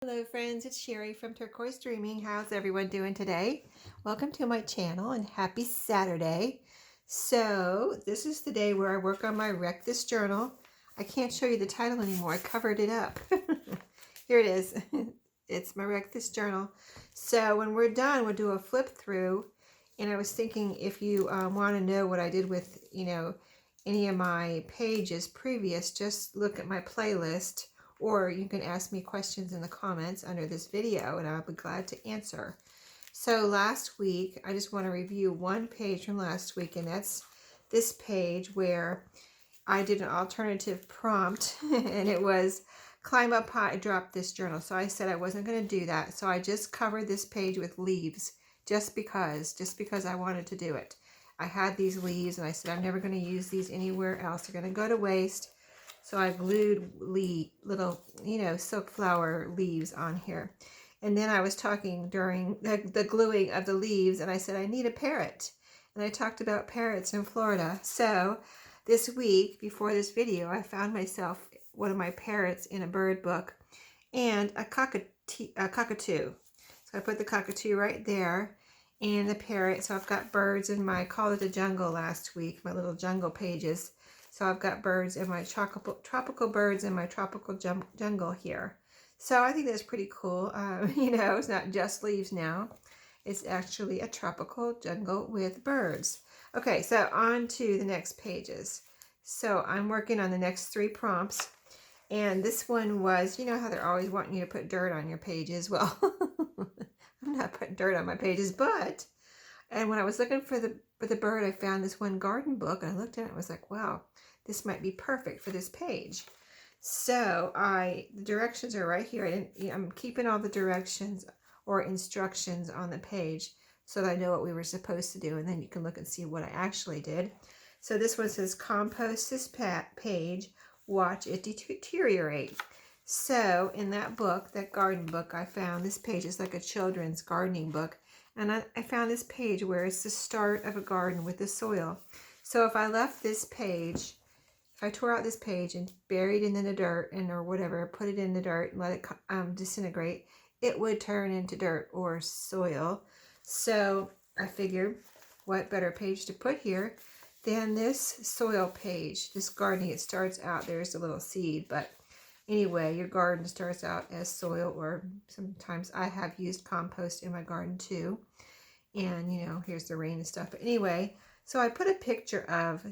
Hello friends, it's Sherry from Turquoise Dreaming. How's everyone doing today? Welcome to my channel and happy Saturday. So this is the day where I work on my Wreck This Journal. I can't show you the title anymore. I covered it up. Here it is. It's my Wreck This Journal. So when we're done, we'll do a flip through. And I was thinking if you want to know what I did with, any of my pages previous, just look at my playlist. Or you can ask me questions in the comments under this video and I'll be glad to answer. So last week, I just want to review one page from last week, and that's this page where I did an alternative prompt and it was climb up high, drop this journal. So I said I wasn't going to do that. So I just covered this page with leaves just because I wanted to do it. I had these leaves and I said I'm never going to use these anywhere else. They're going to go to waste. So I glued little, silk flower leaves on here. And then I was talking during the gluing of the leaves, and I said, I need a parrot. And I talked about parrots in Florida. So this week, before this video, I found myself one of my parrots in a bird book and a cockatoo. So I put the cockatoo right there and the parrot. So I've got birds in my Call It the Jungle last week, my little jungle pages. So I've got birds in my tropical birds in my tropical jungle here. So I think that's pretty cool. It's not just leaves now. It's actually a tropical jungle with birds. Okay, so on to the next pages. So I'm working on the next 3 prompts. And this one was, you know how they're always wanting you to put dirt on your pages? Well, I'm not putting dirt on my pages, but... And when I was looking for the bird, I found this one garden book, and I looked at it and was like, wow, this might be perfect for this page. So the directions are right here. I'm keeping all the directions or instructions on the page so that I know what we were supposed to do, and then you can look and see what I actually did. So this one says, compost this page, watch it deteriorate. So in that book, that garden book, I found this page is like a children's gardening book. And I found this page where it's the start of a garden with the soil. So if I left this page, if I tore out this page and buried it in the dirt or whatever, put it in the dirt and let it disintegrate, it would turn into dirt or soil. So I figured what better page to put here than this soil page. This gardening, it starts out, there's a little seed, but anyway, your garden starts out as soil, or sometimes I have used compost in my garden too. And, here's the rain and stuff. But anyway, so I put a picture of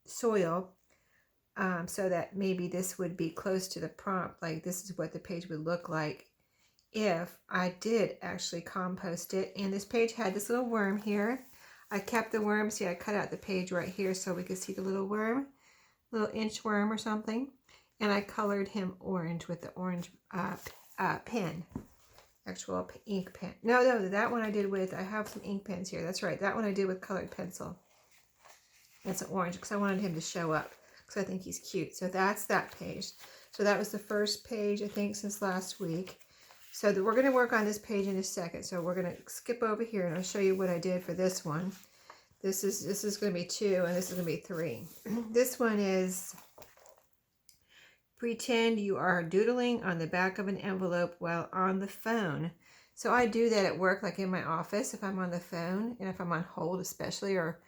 soil so that maybe this would be close to the prompt. Like this is what the page would look like if I did actually compost it. And this page had this little worm here. I kept the worm. See, I cut out the page right here so we could see the little worm, little inchworm or something. And I colored him orange with the orange pen, actual ink pen. No, that one I did with, I have some ink pens here. That's right, that one I did with colored pencil. That's an orange because I wanted him to show up because I think he's cute. So that's that page. So that was the first page, I think, since last week. So we're going to work on this page in a second. So we're going to skip over here and I'll show you what I did for this one. This is going to be 2 and this is going to be 3. This one is... Pretend you are doodling on the back of an envelope while on the phone. So I do that at work, like in my office, if I'm on the phone and if I'm on hold especially, or,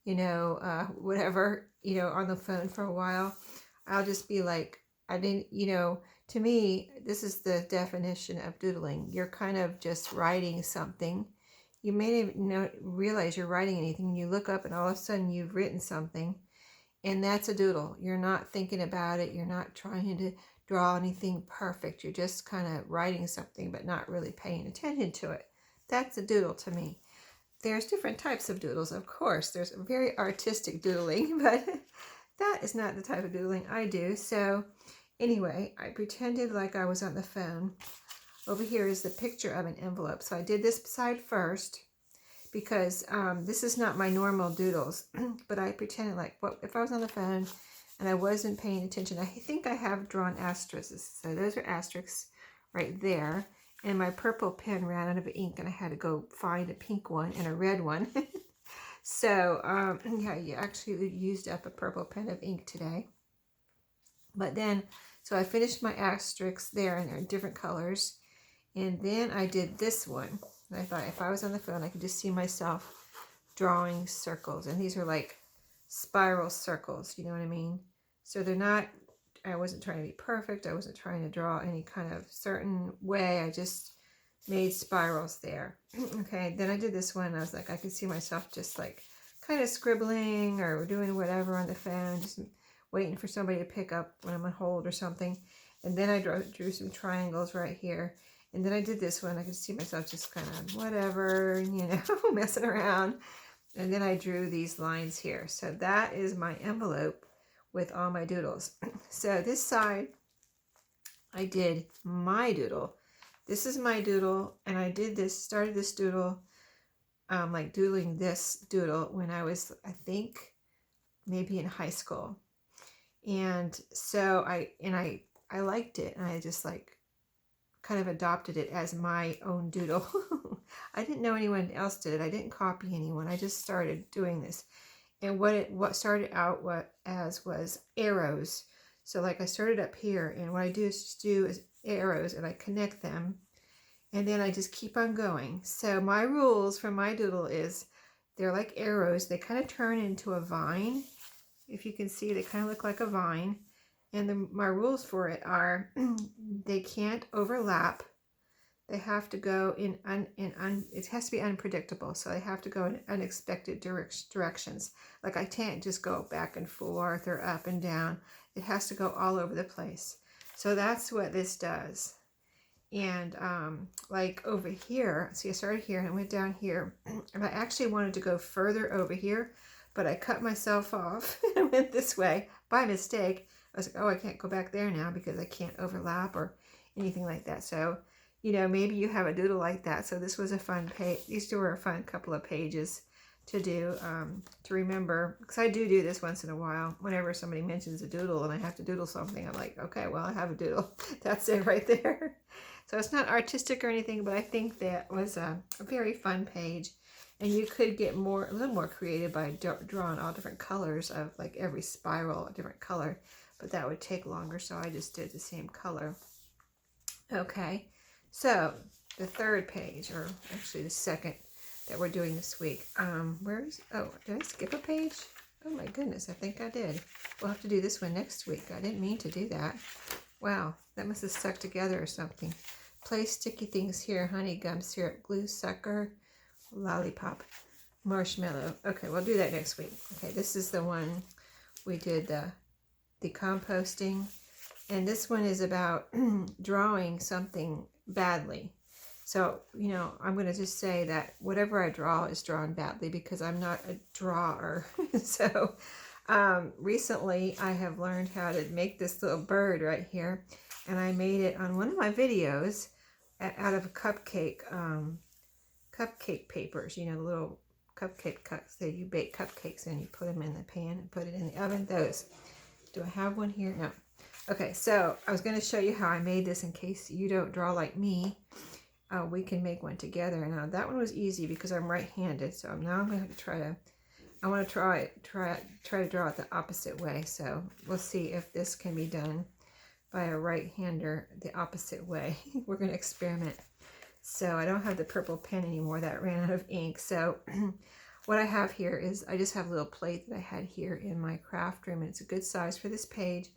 whatever, on the phone for a while, I'll just be like, to me, this is the definition of doodling. You're kind of just writing something. You may not realize you're writing anything. You look up and all of a sudden you've written something. And that's a doodle. You're not thinking about it. You're not trying to draw anything perfect. You're just kind of writing something but not really paying attention to it. That's a doodle to me. There's different types of doodles, of course. There's very artistic doodling, but that is not the type of doodling I do. So anyway, I pretended like I was on the phone. Over here is the picture of an envelope. So I did this side first, because this is not my normal doodles, but I pretended like, what if I was on the phone and I wasn't paying attention. I think I have drawn asterisks. So those are asterisks right there. And my purple pen ran out of ink and I had to go find a pink one and a red one. So, yeah, you actually used up a purple pen of ink today. But then So I finished my asterisks there, and they're different colors. And then I did this one. And I thought if I was on the phone, I could just see myself drawing circles. And these are like spiral circles, you know what I mean? So they're not, I wasn't trying to be perfect. I wasn't trying to draw any kind of certain way. I just made spirals there. Okay, then I did this one. I was like, I could see myself just like kind of scribbling or doing whatever on the phone, just waiting for somebody to pick up when I'm on hold or something. And then I drew some triangles right here. And then I did this one. I could see myself just kind of whatever, you know, messing around. And then I drew these lines here. So that is my envelope with all my doodles. So this side, I did my doodle. This is my doodle, and I did this, started this doodle, like doodling this doodle when I was, I think, maybe in high school. And so I liked it, and I just like kind of adopted it as my own doodle. I didn't know anyone else did it. I didn't copy anyone. I just started doing this. And what started out as was arrows. So like I started up here, and what I do is arrows, and I connect them, and then I just keep on going. So my rules for my doodle is they're like arrows. They kind of turn into a vine. If you can see, they kind of look like a vine. And my rules for it are they can't overlap. They have to go it has to be unpredictable. So they have to go in unexpected directions. Like I can't just go back and forth or up and down. It has to go all over the place. So that's what this does. And like over here, see, I started here and I went down here, and I actually wanted to go further over here, but I cut myself off and went this way by mistake. I was like, oh, I can't go back there now because I can't overlap or anything like that. So, you know, maybe you have a doodle like that. So this was a fun page. These two were a fun couple of pages to do, to remember, because I do this once in a while. Whenever somebody mentions a doodle and I have to doodle something, I'm like, okay, well, I have a doodle. That's it right there. So it's not artistic or anything, but I think that was a very fun page. And you could get a little more creative by drawing all different colors of like every spiral, a different color. But that would take longer, so I just did the same color. Okay, so the third page, or actually the second that we're doing this week. Did I skip a page? Oh my goodness, I think I did. We'll have to do this one next week. I didn't mean to do that. Wow, that must have stuck together or something. Place sticky things here: honey, gum, syrup, glue, sucker, lollipop, marshmallow. Okay, we'll do that next week. Okay, this is the one we did the composting, and this one is about drawing something badly. So, you know, I'm going to just say that whatever I draw is drawn badly because I'm not a drawer. So recently I have learned how to make this little bird right here, and I made it on one of my videos out of cupcake papers, you know, the little cupcake cups that you bake cupcakes in. You put them in the pan and put it in the oven. Those. Do I have one here? No. Okay, so I was going to show you how I made this in case you don't draw like me. We can make one together. Now that one was easy because I'm right-handed, so now I'm going to try to. I want to try to draw it the opposite way. So we'll see if this can be done by a right-hander the opposite way. We're going to experiment. So I don't have the purple pen anymore. That ran out of ink. So what I have here is I just have a little plate that I had here in my craft room, and it's a good size for this page.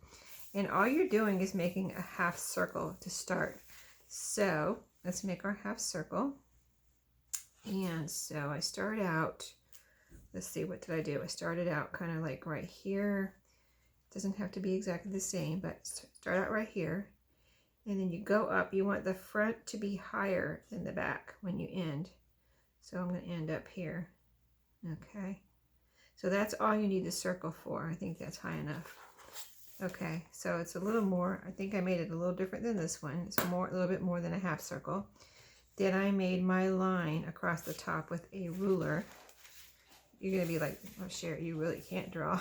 And all you're doing is making a half circle to start. So let's make our half circle. And so I start out, let's see, what did I do? I started out kind of like right here. It doesn't have to be exactly the same, but start out right here. And then you go up. You want the front to be higher than the back when you end. So I'm going to end up here. Okay. So that's all you need the circle for. I think that's high enough. Okay, so it's a little more. I think I made it a little different than this one. It's a little bit more than a half circle. Then I made my line across the top with a ruler. You're going to be like, oh, Sherry, you really can't draw.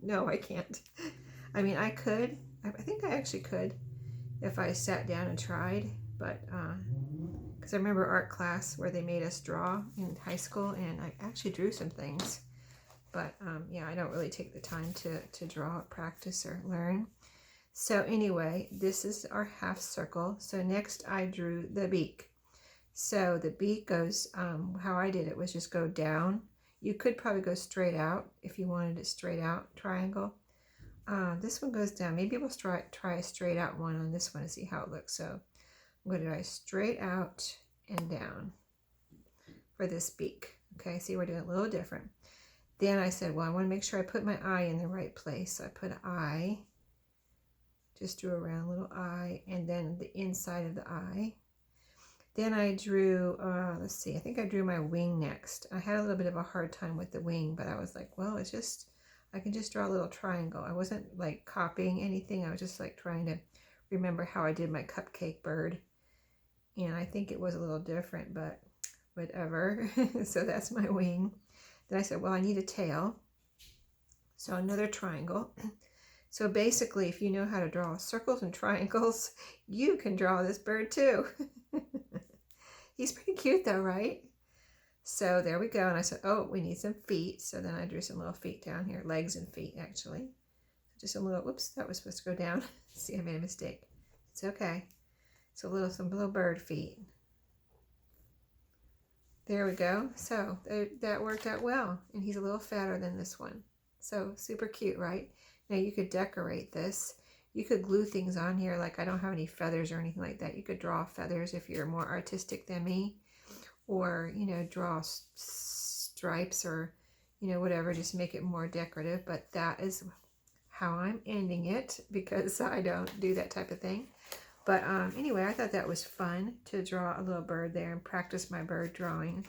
No, I can't. I mean, I could. I think I actually could if I sat down and tried. But, because I remember art class where they made us draw in high school, and I actually drew some things. But, yeah, I don't really take the time to draw, practice, or learn. So anyway, this is our half circle. So next I drew the beak. So the beak goes, how I did it was just go down. You could probably go straight out if you wanted it straight out triangle. This one goes down. Maybe we'll try a straight out one on this one and see how it looks. So I'm going to try straight out and down for this beak. Okay, see, we're doing it a little different. Then I said, well, I want to make sure I put my eye in the right place. So I put an eye, just drew a round little eye, and then the inside of the eye. Then I drew, let's see, I think I drew my wing next. I had a little bit of a hard time with the wing, but I was like, well, it's just, I can just draw a little triangle. I wasn't like copying anything. I was just like trying to remember how I did my cupcake bird. And I think it was a little different, but whatever. So that's my wing. Then I said, well, I need a tail. So another triangle. So basically, if you know how to draw circles and triangles, you can draw this bird too. He's pretty cute though, right? So there we go. And I said, oh, we need some feet. So then I drew some little feet down here, legs and feet actually. Just a little, whoops, that was supposed to go down. See, I made a mistake. It's okay. So some little bird feet. There we go. So that worked out well. And he's a little fatter than this one. So super cute, right? Now you could decorate this. You could glue things on here. Like I don't have any feathers or anything like that. You could draw feathers if you're more artistic than me. Or, you know, draw stripes or, you know, whatever. Just make it more decorative. But that is how I'm ending it because I don't do that type of thing. But anyway, I thought that was fun to draw a little bird there and practice my bird drawing.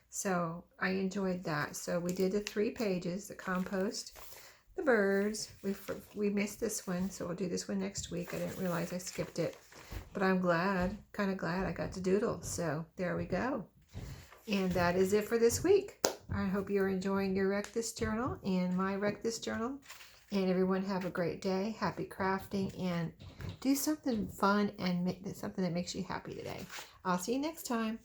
So I enjoyed that. So we did the 3 pages, the compost, the birds. We missed this one, so we'll do this one next week. I didn't realize I skipped it. But I'm kind of glad I got to doodle. So there we go. And that is it for this week. I hope you're enjoying your Wreck This Journal and my Wreck This Journal. And everyone have a great day. Happy crafting and do something fun and make something that makes you happy today. I'll see you next time.